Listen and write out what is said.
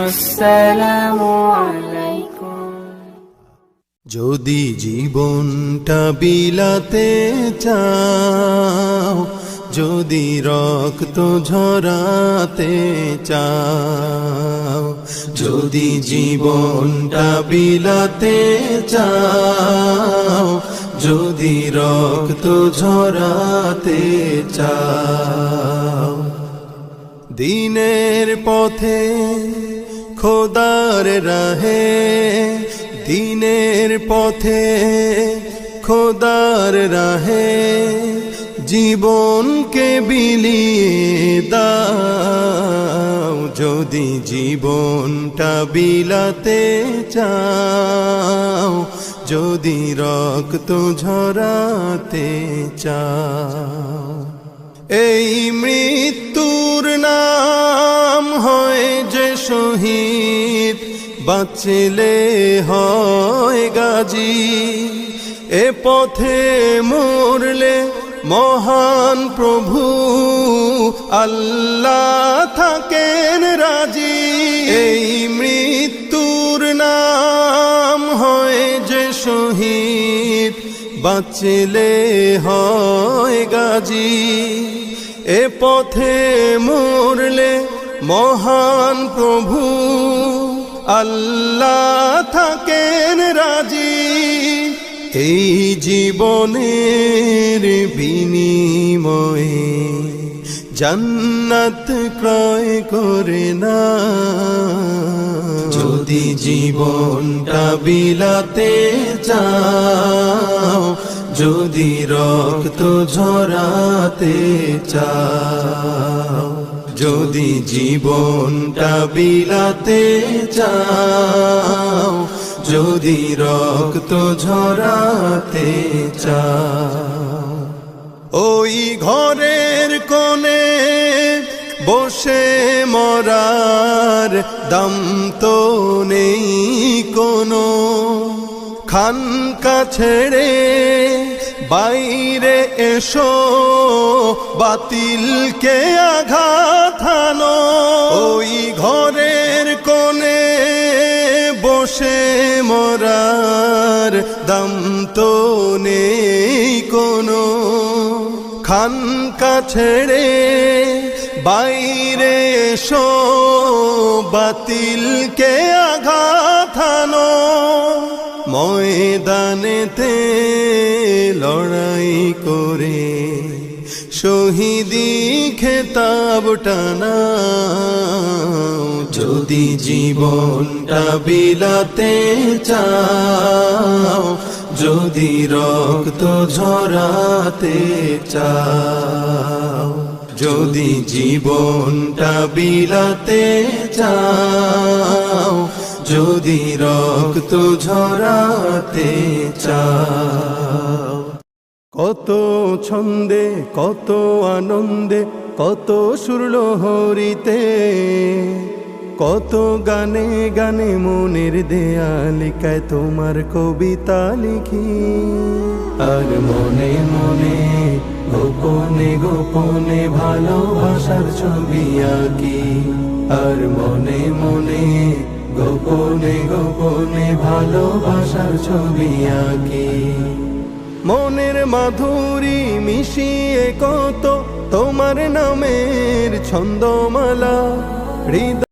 আসসালামু আলাইকুম। যদি জীবনটা বিলাতে চাও, যদি রক্ত ঝরাতে চাও, যদি জীবনটা বিলাতে চাও, যদি রক্ত ঝরাতে চাও, দিনের পথে খোদার রাহে, দিনের পথে খোদার রাহে জীবনকে বিলিয়ে দাও। যদি জীবনটা বিলাতে চাও, যদি রক্ত ঝরাতে চাও, এই মৃত্যুর নাম হয় যে শহীদ, বাঁচলে হয় গাজী। এ পথে মরলে মহান প্রভু আল্লাহ থাকেন রাজি। এই মৃত্যুর নাম হয় যে শহীদ, বাঁচলে হয় গাজী। এ পথে মরলে মহান প্রভু আল্লাহ থাকেন রাজি। এই জীবনের বিনিময়ে জান্নাত ক্রয় করে না। যদি জীবনটা বিলাতে চাও, যদি রক্ত ঝরাতে চাও, যদি জীবনটা বিলাতে চাও, যদি রক্ত ঝরাতে চাও, ওই ঘরের কোণে বসে মরার দাম তো নেই কোনো। খানকা ছেড়ে বাইরে এসো, বাতিলকে আঘাত হানো। ওই ঘরের কোণে বসে মরার দাম তো নেই কোনো। খানকা ছেড়ে বাইরে এসো, বাতিলকে আঘাত হানো। ময়দানেতে লড়াই করে শহীদি খেতাব টানাও। যদি জীবনটা বিলাতে চাও, যদি রক্ত ঝরাতে চাও, যদি জীবনটা বিলাতে চাও, যদি রক্ত ঝরাতে চাও। কত ছন্দে, কত আনন্দে, কত সুরলোহরিতে, কত গানে গানে মনের দেয়ালিকায় তোমার কবিতা লিখি। আর মনে মনে গোপনে গোপনে ভালোবাসার ছবি আঁকি। আর মনে মনে গোপনে গোপনে ভালোবাসার ছবি আঁকি। মনের মাধুরী মিশিয়ে কত তোমার নামের ছন্দমালা হৃদয়